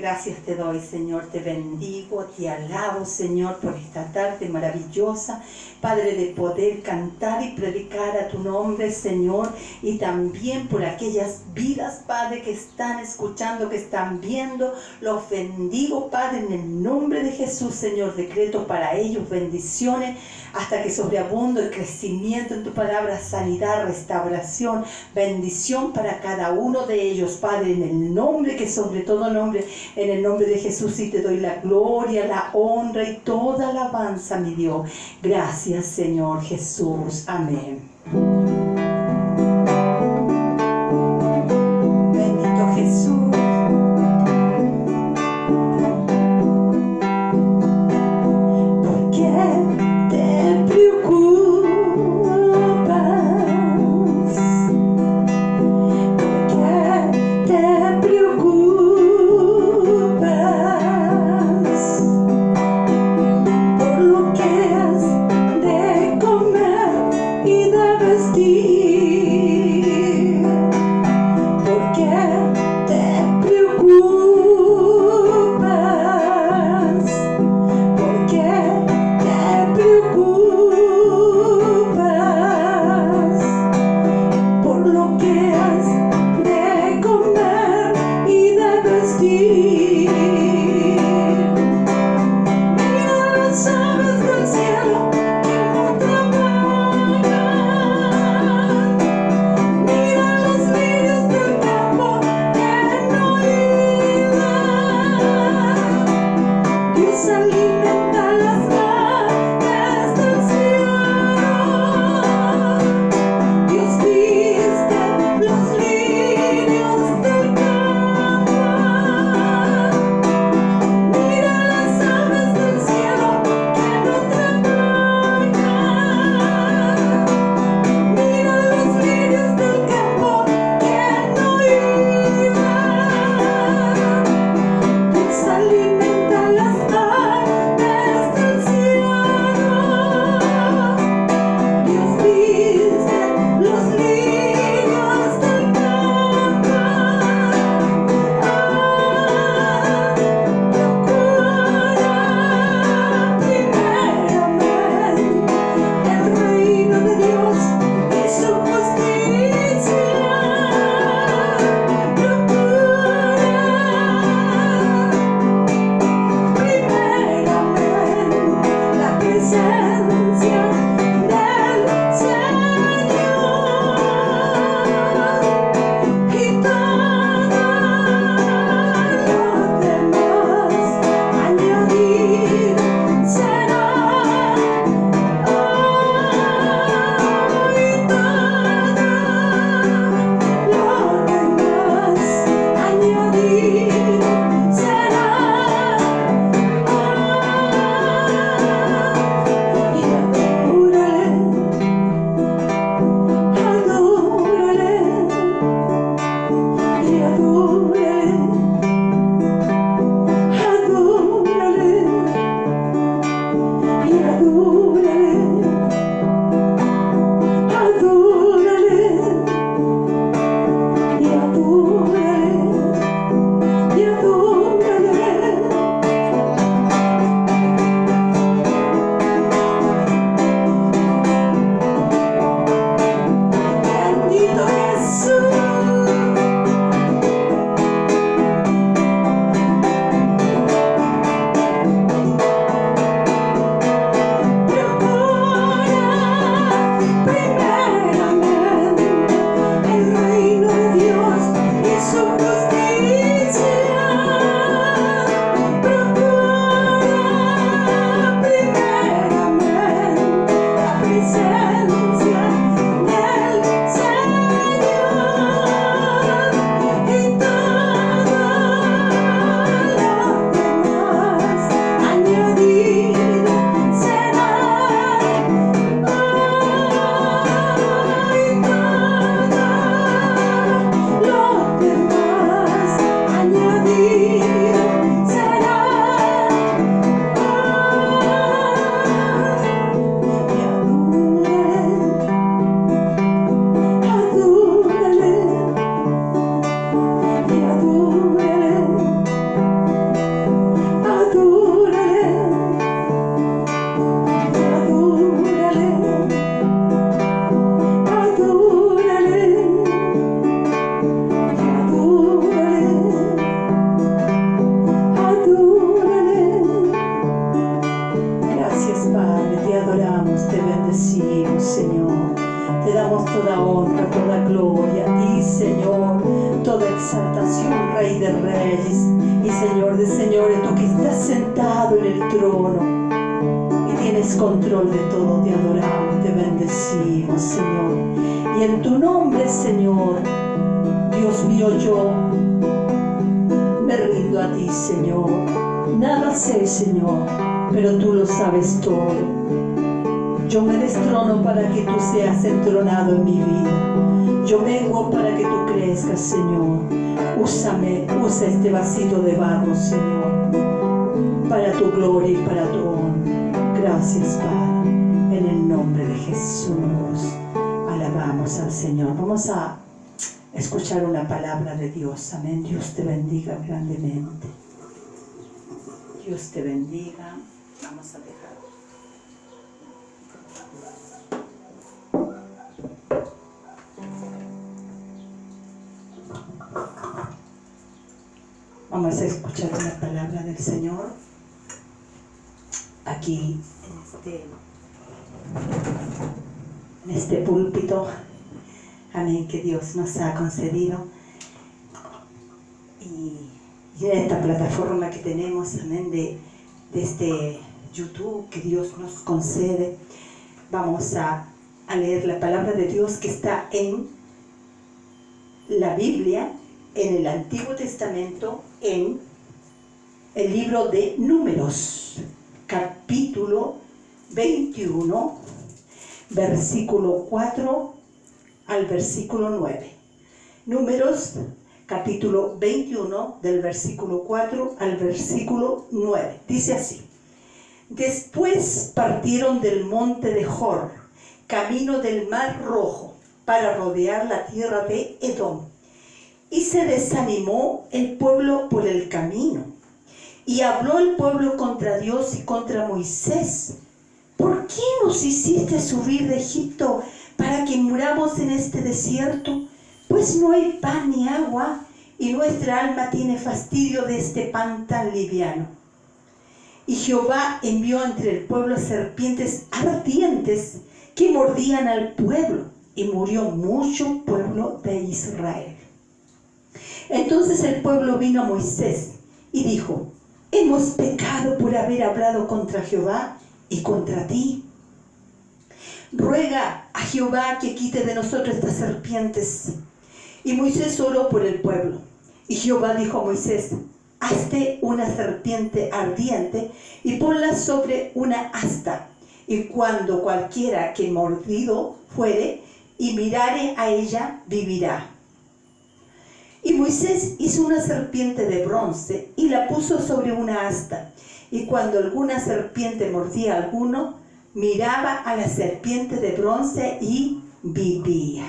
gracias te doy, Señor, te bendigo, te alabo, Señor, por esta tarde maravillosa, Padre, de poder cantar y predicar a tu nombre, Señor, y también por aquellas vidas, Padre, que están escuchando, que están viendo. Los bendigo, Padre, en el nombre de Jesús, Señor. Decreto para ellos bendiciones hasta que sobreabunde el crecimiento en tu palabra, sanidad, restauración, bendición para cada uno de ellos, Padre, en el nombre que sobre todo nombre, en el nombre de Jesús, y te doy la gloria, la honra y toda alabanza, mi Dios. Gracias, Señor Jesús. Amén. Bendito Jesús. ¿Por qué te preocupas? ¿Por qué te preocupas por lo que has de comer y de vestir? ¿Por qué te preocupas? ¿Por qué te preocupas por lo que has de comer y de vestir? Mira las aves del cielo que no trabajan, mira los lirios del campo que no hilan. Dios alimenta las aves del cielo, Dios viste los lirios del campo. toda honra, toda gloria a ti, Señor, toda exaltación, Rey de Reyes y Señor de Señores, tú que estás sentado en el trono y tienes control de todo. Te adoramos, te bendecimos, Señor, y en tu nombre, Señor, Dios mío, yo me rindo a ti, Señor. Nada sé, Señor, pero tú lo sabes todo. Yo me destrono para que tú seas entronado en mi vida. Yo vengo para que tú crezcas, Señor. Úsame, usa este vasito de barro, Señor, para tu gloria y para tu honra. Gracias, Padre, en el nombre de Jesús. Alabamos al Señor. Vamos a escuchar una palabra de Dios. Amén. Dios te bendiga grandemente. Dios te bendiga. Vamos a dejar. Vamos a escuchar una palabra del Señor aquí en este púlpito. Amén, que Dios nos ha concedido. Y en esta plataforma que tenemos, amén, de este YouTube que Dios nos concede, vamos a leer la palabra de Dios que está en la Biblia, en el Antiguo Testamento, en el libro de Números, capítulo 21, versículo 4 al versículo 9. Números, capítulo 21, del versículo 4 al versículo 9. Dice así: Después partieron del monte de Hor, camino del Mar Rojo, para rodear la tierra de Edom. Y se desanimó el pueblo por el camino. Y habló el pueblo contra Dios y contra Moisés: ¿Por qué nos hiciste subir de Egipto para que muramos en este desierto? Pues no hay pan ni agua, y nuestra alma tiene fastidio de este pan tan liviano. Y Jehová envió entre el pueblo serpientes ardientes que mordían al pueblo, y murió mucho pueblo de Israel. Entonces el pueblo vino a Moisés y dijo: Hemos pecado por haber hablado contra Jehová y contra ti. Ruega a Jehová que quite de nosotros estas serpientes. Y Moisés oró por el pueblo. Y Jehová dijo a Moisés: Hazte una serpiente ardiente y ponla sobre una asta. Y cuando cualquiera que mordido fuere y mirare a ella, vivirá. Y Moisés hizo una serpiente de bronce y la puso sobre una asta. Y cuando alguna serpiente mordía a alguno, miraba a la serpiente de bronce y vivía.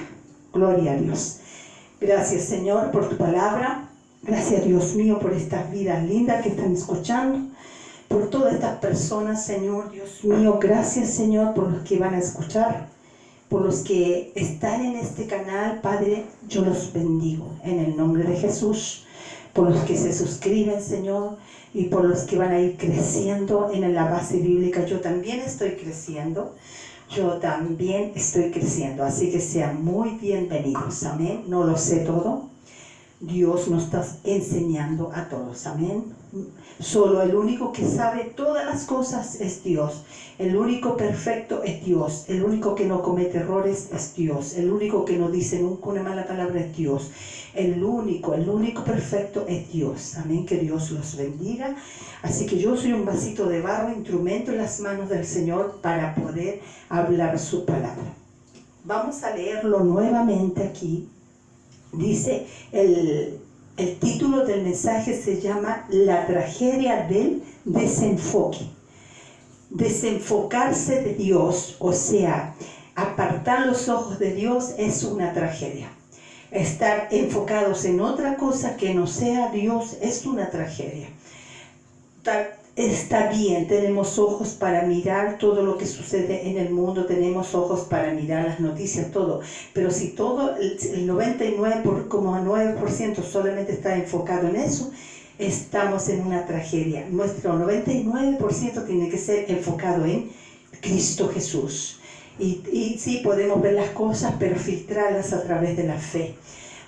Gloria a Dios. Gracias, Señor, por tu palabra. Gracias, Dios mío, por estas vidas lindas que están escuchando. Por todas estas personas, Señor, Dios mío. Gracias, Señor, por los que van a escuchar. Por los que están en este canal, Padre, yo los bendigo en el nombre de Jesús. Por los que se suscriben, Señor, y por los que van a ir creciendo en la base bíblica. Yo también estoy creciendo. Así que sean muy bienvenidos. Amén. No lo sé todo. Dios nos está enseñando a todos. Amén. Solo el único que sabe todas las cosas es Dios. El único perfecto es Dios. El único que no comete errores es Dios. El único que no dice nunca una mala palabra es Dios. El único perfecto es Dios. Amén. Que Dios los bendiga. Así que yo soy un vasito de barro, instrumento en las manos del Señor para poder hablar su palabra. Vamos a leerlo nuevamente aquí. Dice, el título del mensaje se llama La tragedia del desenfoque. Desenfocarse de Dios, o sea, apartar los ojos de Dios es una tragedia. Estar enfocados en otra cosa que no sea Dios es una tragedia. Está bien, tenemos ojos para mirar todo lo que sucede en el mundo, tenemos ojos para mirar las noticias, todo. Pero si todo, el 99,9% solamente está enfocado en eso, estamos en una tragedia. Nuestro 99% tiene que ser enfocado en Cristo Jesús. Y sí, podemos ver las cosas, pero filtrarlas a través de la fe.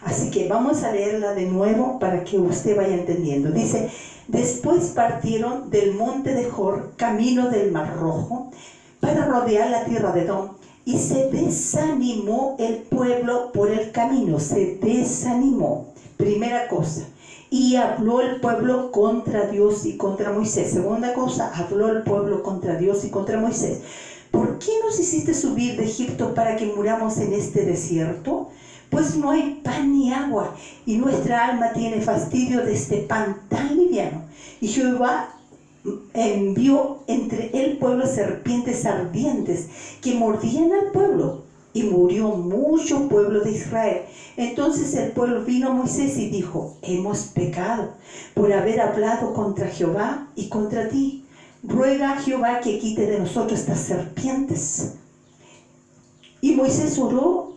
Así que vamos a leerla de nuevo para que usted vaya entendiendo. Dice, después partieron del monte de Jor, camino del Mar Rojo, para rodear la tierra de Edom. Y se desanimó el pueblo por el camino, se desanimó. Primera cosa. Y habló el pueblo contra Dios y contra Moisés. Segunda cosa, habló el pueblo contra Dios y contra Moisés. ¿Por qué nos hiciste subir de Egipto para que muramos en este desierto? Pues no hay pan ni agua, y nuestra alma tiene fastidio de este pan tan liviano. Y Jehová envió entre el pueblo serpientes ardientes que mordían al pueblo, y murió mucho pueblo de Israel. Entonces el pueblo vino a Moisés y dijo, hemos pecado por haber hablado contra Jehová y contra ti. Ruega a Jehová que quite de nosotros estas serpientes. Y Moisés oró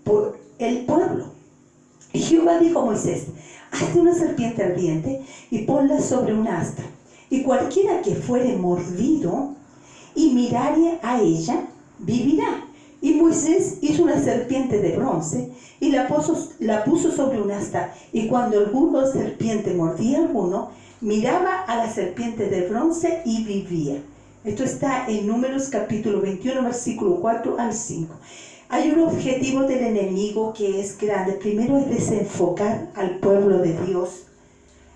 por el pueblo. Y Jehová dijo a Moisés, hazte una serpiente ardiente y ponla sobre un asta. Y cualquiera que fuere mordido y mirare a ella, vivirá. Y Moisés hizo una serpiente de bronce y la puso sobre un asta. Y cuando alguna serpiente mordía a alguno, miraba a la serpiente de bronce y vivía. Esto está en Números capítulo 21, versículo 4 al 5. Hay un objetivo del enemigo que es grande. Primero es desenfocar al pueblo de Dios.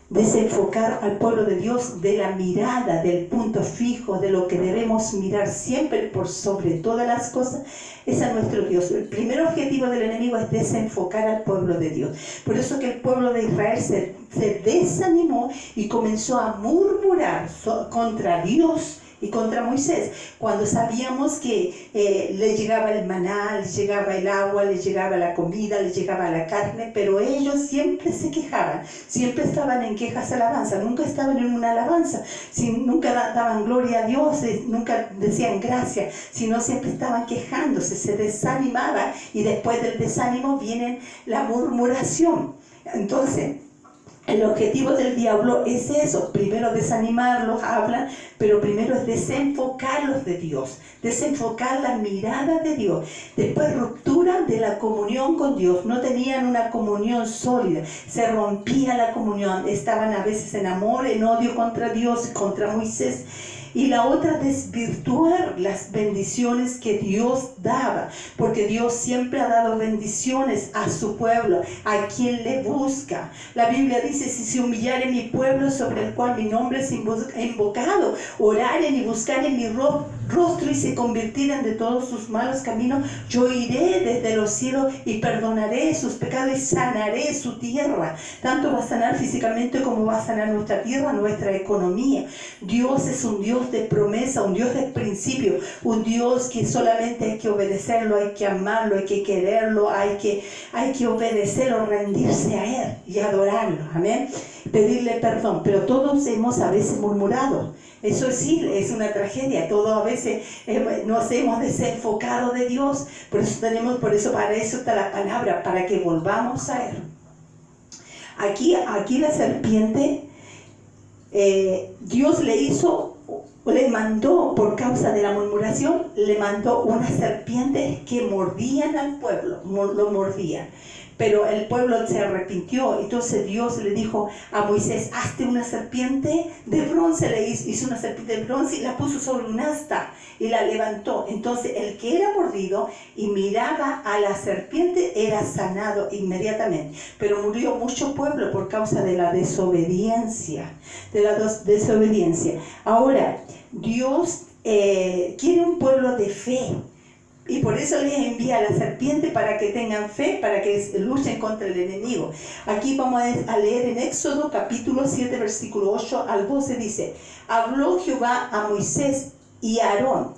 Desenfocar al pueblo de Dios de la mirada, del punto fijo, de lo que debemos mirar siempre por sobre todas las cosas, es a nuestro Dios. El primer objetivo del enemigo es desenfocar al pueblo de Dios. Por eso que el pueblo de Israel se desanimó y comenzó a murmurar contra Dios y contra Moisés, cuando sabíamos que le llegaba el maná, le llegaba el agua, le llegaba la comida, le llegaba la carne, pero ellos siempre se quejaban, siempre estaban en quejas, alabanza, nunca estaban en una alabanza, nunca daban gloria a Dios, nunca decían gracias, sino siempre estaban quejándose, se desanimaban, y después del desánimo viene la murmuración. Entonces, el objetivo del diablo es eso, primero desanimarlos, hablan, pero primero es desenfocarlos de Dios, desenfocar la mirada de Dios. Después ruptura de la comunión con Dios, no tenían una comunión sólida, se rompía la comunión, estaban a veces en amor, en odio contra Dios, contra Moisés. Y la otra, desvirtuar las bendiciones que Dios daba, porque Dios siempre ha dado bendiciones a su pueblo, a quien le busca. La Biblia dice, si se humillare mi pueblo sobre el cual mi nombre es invocado, oraren y buscaren mi rostro y se convirtieren de todos sus malos caminos, yo iré desde los cielos y perdonaré sus pecados y sanaré su tierra. Tanto va a sanar físicamente como va a sanar nuestra tierra, nuestra economía. Dios es un Dios de promesa, un Dios de principio, un Dios que solamente hay que obedecerlo, hay que amarlo, hay que quererlo, hay que obedecerlo, rendirse a Él y adorarlo, amén, pedirle perdón. Pero todos hemos a veces murmurado, eso sí, es una tragedia, todos a veces nos hemos desenfocado de Dios, por eso para eso está la palabra, para que volvamos a Él. Aquí la serpiente, Dios le mandó, por causa de la murmuración, le mandó unas serpientes que mordían al pueblo, lo mordían. Pero el pueblo se arrepintió, entonces Dios le dijo a Moisés, hazte una serpiente de bronce, le hizo una serpiente de bronce y la puso sobre un asta y la levantó. Entonces el que era mordido y miraba a la serpiente era sanado inmediatamente. Pero murió mucho pueblo por causa de la desobediencia, Ahora, Dios quiere un pueblo de fe. Y por eso les envía a la serpiente para que tengan fe, para que luchen contra el enemigo. Aquí vamos a leer en Éxodo capítulo 7, versículo 8 al 12, dice, habló Jehová a Moisés y a Aarón.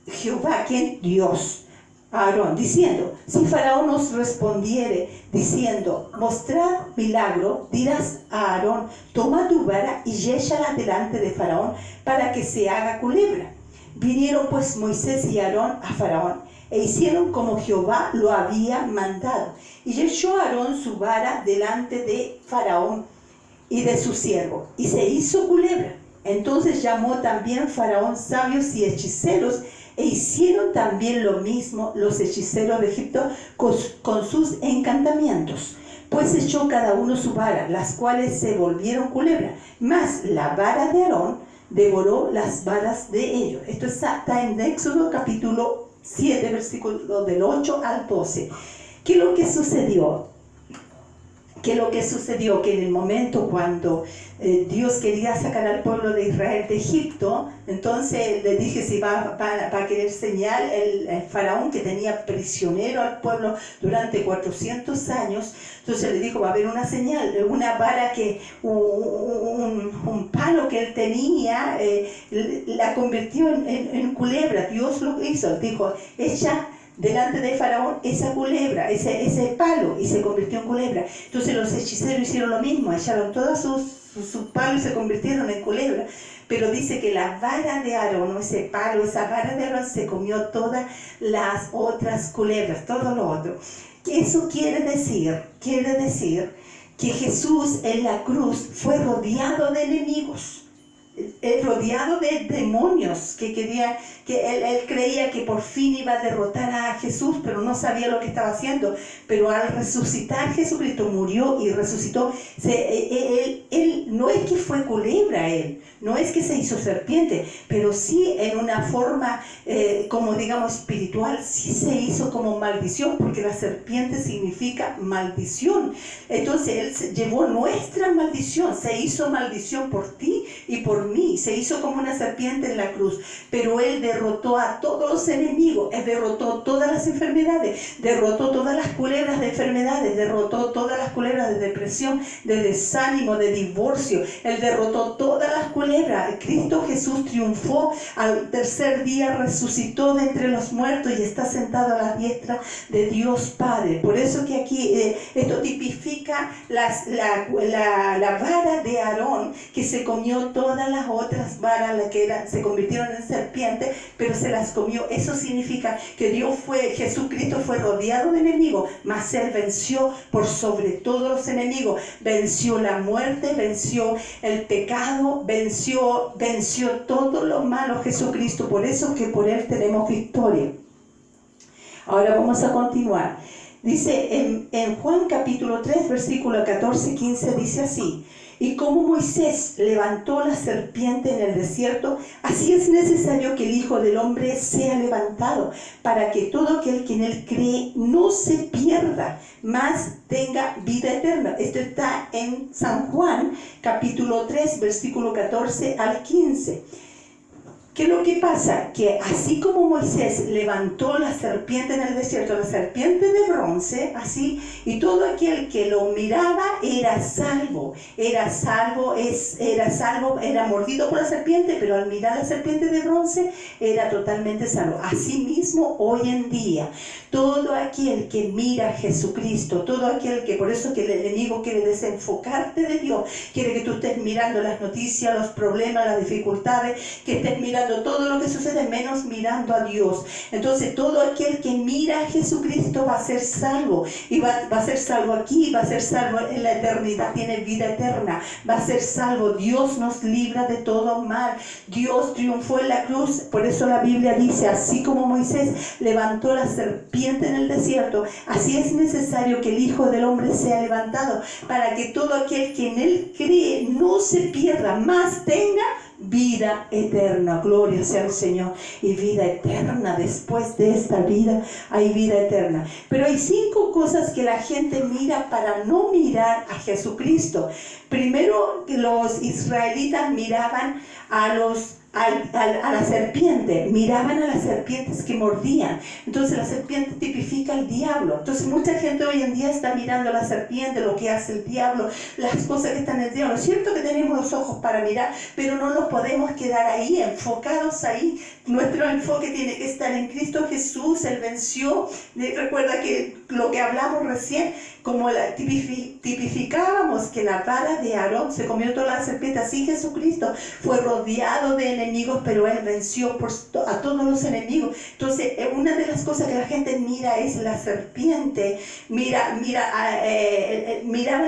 Jehová, ¿quién? Dios. A Aarón, diciendo, si Faraón os respondiere, diciendo, mostrad milagro, dirás a Aarón, toma tu vara y échala delante de Faraón, para que se haga culebra. Vinieron pues Moisés y Aarón a Faraón, e hicieron como Jehová lo había mandado. Y echó Aarón su vara delante de Faraón y de su siervo, y se hizo culebra. Entonces llamó también Faraón sabios y hechiceros, E hicieron también lo mismo los hechiceros de Egipto con sus encantamientos. Pues echó cada uno su vara, las cuales se volvieron culebra. Mas la vara de Aarón devoró las varas de ellos. Esto está en Éxodo capítulo 7, versículos del 8 al 12. ¿Qué es lo que sucedió? Que en el momento cuando Dios quería sacar al pueblo de Israel de Egipto, entonces le dije si va a querer señal el faraón que tenía prisionero al pueblo durante 400 años, entonces le dijo va a haber una señal, una vara que un palo que él tenía la convirtió en culebra. Dios lo hizo, dijo echa delante de Faraón esa culebra, ese palo, y se convirtió en culebra. Entonces los hechiceros hicieron lo mismo, echaron todos sus palos y se convirtieron en culebra. Pero dice que la vara de Aarón, ese palo, esa vara de Aarón se comió todas las otras culebras, todo lo otro. Eso quiere decir que Jesús en la cruz fue rodeado de enemigos. Rodeado de demonios que él creía que por fin iba a derrotar a Jesús, pero no sabía lo que estaba haciendo. Pero al resucitar, Jesucristo murió y resucitó. Él no es que fue culebra, no es que se hizo serpiente, pero sí en una forma como digamos espiritual, sí se hizo como maldición, porque la serpiente significa maldición. Entonces él llevó nuestra maldición, se hizo maldición por ti y por mí, se hizo como una serpiente en la cruz, pero él derrotó a todos los enemigos, él derrotó todas las enfermedades, derrotó todas las culebras de enfermedades, derrotó todas las culebras de depresión, de desánimo, de divorcio, él derrotó todas las culebras. Cristo Jesús triunfó, al tercer día resucitó de entre los muertos y está sentado a la diestra de Dios Padre. Por eso que aquí esto tipifica la vara de Aarón, que se comió todas las otras varas, se convirtieron en serpientes, pero se las comió. Eso significa que Jesucristo fue rodeado de enemigos, mas él venció por sobre todos los enemigos, venció la muerte, venció el pecado, venció todo lo malo Jesucristo. Por eso que por él tenemos victoria. Ahora vamos a continuar. Dice en Juan capítulo 3, versículo 14-15, dice así: y como Moisés levantó la serpiente en el desierto, así es necesario que el Hijo del Hombre sea levantado, para que todo aquel que en él cree no se pierda, mas tenga vida eterna. Esto está en San Juan capítulo 3, versículo 14 al 15. ¿Qué es lo que pasa? Que así como Moisés levantó la serpiente en el desierto, la serpiente de bronce, así, y todo aquel que lo miraba era salvo, era mordido por la serpiente, pero al mirar la serpiente de bronce era totalmente salvo. Asimismo, hoy en día, todo aquel que mira a Jesucristo, todo aquel que, por eso que el enemigo quiere desenfocarte de Dios, quiere que tú estés mirando las noticias, los problemas, las dificultades, que estés mirando todo lo que sucede menos mirando a Dios. Entonces todo aquel que mira a Jesucristo va a ser salvo, y va a ser salvo aquí, va a ser salvo en la eternidad, tiene vida eterna, va a ser salvo. Dios nos libra de todo mal, Dios triunfó en la cruz. Por eso la Biblia dice: así como Moisés levantó la serpiente en el desierto, así es necesario que el Hijo del Hombre sea levantado, para que todo aquel que en él cree no se pierda, mas tenga vida eterna. Gloria sea al Señor. Y vida eterna, después de esta vida hay vida eterna. Pero hay 5 cosas que la gente mira para no mirar a Jesucristo. Primero, los israelitas miraban a la serpiente, miraban a las serpientes que mordían. Entonces la serpiente tipifica al diablo. Entonces mucha gente hoy en día está mirando a la serpiente, lo que hace el diablo, las cosas que están en el diablo. Es cierto que tenemos los ojos para mirar, pero no nos podemos quedar ahí, enfocados ahí. Nuestro enfoque tiene que estar en Cristo Jesús. Él venció. Recuerda que lo que hablamos recién, como tipificábamos que la vara de Aarón, se comió todas las serpientes. Así Jesucristo fue rodeado de enemigos, pero Él venció a todos los enemigos. Entonces, una de las cosas que la gente mira es la serpiente. Miraba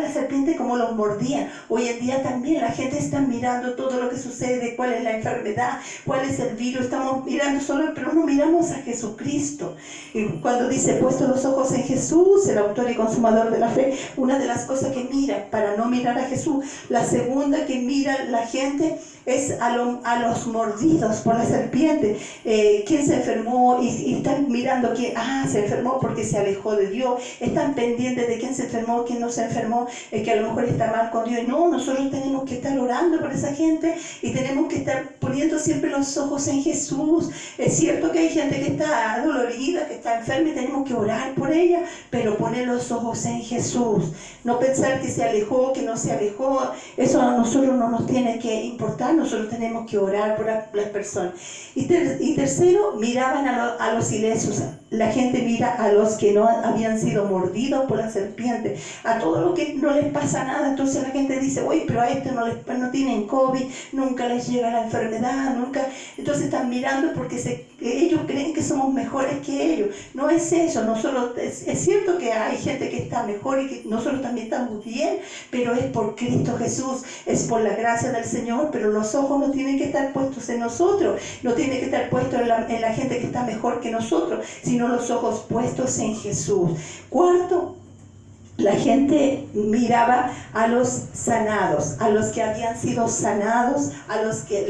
la serpiente como los mordían. Hoy en día también la gente está mirando todo lo que sucede, cuál es la enfermedad, cuál es el virus. Estamos mirando solo, pero no miramos a Jesucristo. Y cuando dice, puesto los ojos en Jesús, el autor y consumador de la fe, una de las cosas que mira para no mirar a Jesús. La segunda que mira la gente es a los mordidos por la serpiente. ¿Quién se enfermó? Y están mirando que se enfermó porque se alejó de Dios. Están pendientes de quién se enfermó, quién no se enfermó, que a lo mejor está mal con Dios. Y no, nosotros tenemos que estar orando por esa gente y tenemos que estar poniendo siempre los ojos en Jesús. Es cierto que hay gente que está dolorida, que está enferma y tenemos que orar por ella, pero poner los ojos en Jesús. No pensar que se alejó, que no se alejó. Eso a nosotros no nos tiene que importar. Nosotros tenemos que orar por las personas. Y tercero, miraban a los ilesos. La gente mira a los que no habían sido mordidos por la serpiente, a todo lo que no les pasa nada. Entonces la gente dice, oye, pero a esto no tienen COVID, nunca les llega la enfermedad, nunca. Entonces están mirando porque ellos creen que somos mejores que ellos. No es eso. Nosotros, es cierto que hay gente que está mejor y que nosotros también estamos bien, pero es por Cristo Jesús, es por la gracia del Señor. Pero los ojos no tienen que estar puestos en nosotros, no tienen que estar puestos en la gente que está mejor que nosotros, sino los ojos puestos en Jesús. Cuarto, la gente miraba a los sanados, a los que habían sido sanados, a los que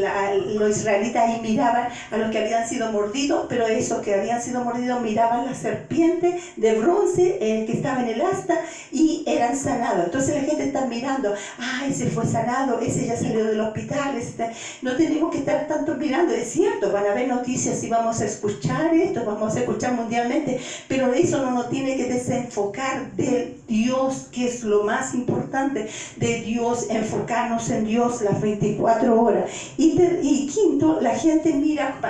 los israelitas ahí miraban a los que habían sido mordidos, pero esos que habían sido mordidos miraban la serpiente de bronce que estaba en el asta y eran sanados. Entonces la gente está mirando, ese fue sanado, ese ya salió del hospital. No tenemos que estar tanto mirando. Es cierto, van a haber noticias y vamos a escuchar esto, vamos a escuchar mundialmente, pero eso no nos tiene que desenfocar de Dios, que es lo más importante de Dios, enfocarnos en Dios las 24 horas. Y quinto, la gente mira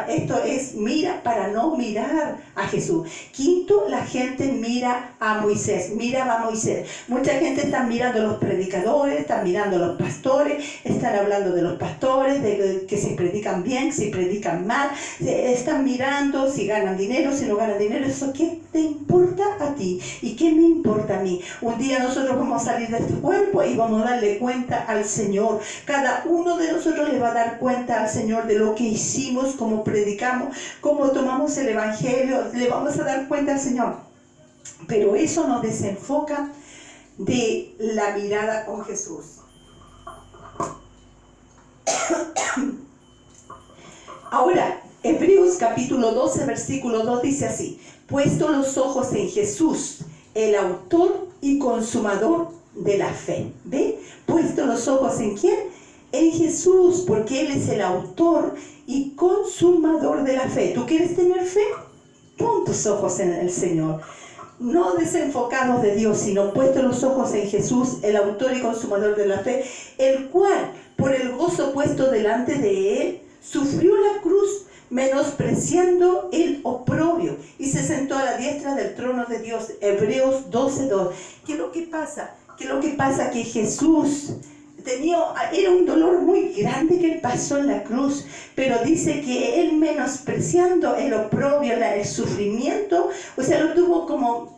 para no mirar a Jesús. Quinto, la gente mira a Moisés, miraba a Moisés. Mucha gente está mirando a los predicadores, están mirando a los pastores, están hablando de los pastores, de que si predican bien, si predican mal, están mirando si ganan dinero, si no ganan dinero. ¿Eso qué te importa a ti? ¿Y qué me importa a mí? Un día nosotros vamos a salir de este cuerpo y vamos a darle cuenta al Señor. Cada uno de nosotros le va a dar cuenta al Señor de lo que hicimos, cómo predicamos, cómo tomamos el Evangelio. Le vamos a dar cuenta al Señor. Pero eso nos desenfoca de la mirada con Jesús. Ahora, Hebreos capítulo 12, versículo 2 dice así: puesto los ojos en Jesús, el autor y consumador de la fe. ¿Ve? Puesto los ojos ¿en quién? En Jesús, porque Él es el autor y consumador de la fe. ¿Tú quieres tener fe? Pon tus ojos en el Señor. No desenfocados de Dios, sino puestos los ojos en Jesús, el autor y consumador de la fe, el cual, por el gozo puesto delante de Él, sufrió la cruz, menospreciando el oprobio, y se sentó a la diestra del trono de Dios. Hebreos 12:2. ¿Qué es lo que pasa? Que Jesús era un dolor muy grande que Él pasó en la cruz, pero dice que Él, menospreciando el oprobio, el sufrimiento, o sea, lo tuvo como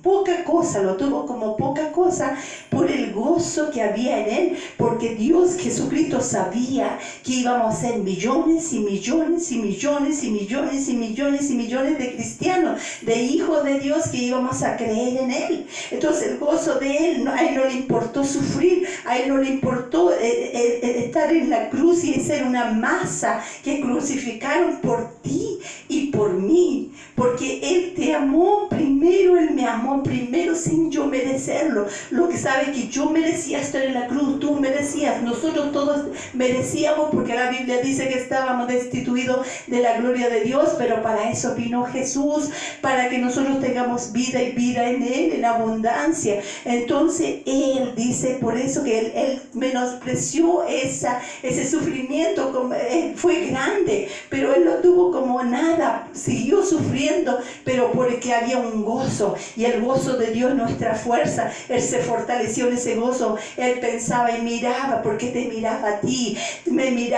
poca cosa, lo tuvo como poca cosa por el gozo que había en Él, porque Dios, Jesucristo, sabía que íbamos a ser millones y millones y millones y millones y millones y millones de cristianos, de hijos de Dios, que íbamos a creer en Él. Entonces el gozo de Él, a Él no le importó sufrir, a Él no le importó estar en la cruz y ser una masa que crucificaron por ti y por mí, porque Él te amó primero. Él me amó primero sin yo merecerlo. Lo que sabe que yo merecía estar en la cruz, tú merecías, nosotros todos merecíamos, porque la Biblia dice que estábamos destituidos de la gloria de Dios, pero para eso vino Jesús, para que nosotros tengamos vida y vida en Él, en abundancia. Entonces Él dice, por eso que Él menospreció ese sufrimiento, fue grande, pero Él lo tuvo como nada, siguió sufriendo haciendo, pero porque había un gozo, y el gozo de Dios nuestra fuerza. Él se fortaleció en ese gozo. Él pensaba y miraba, porque te miraba a ti, me miraba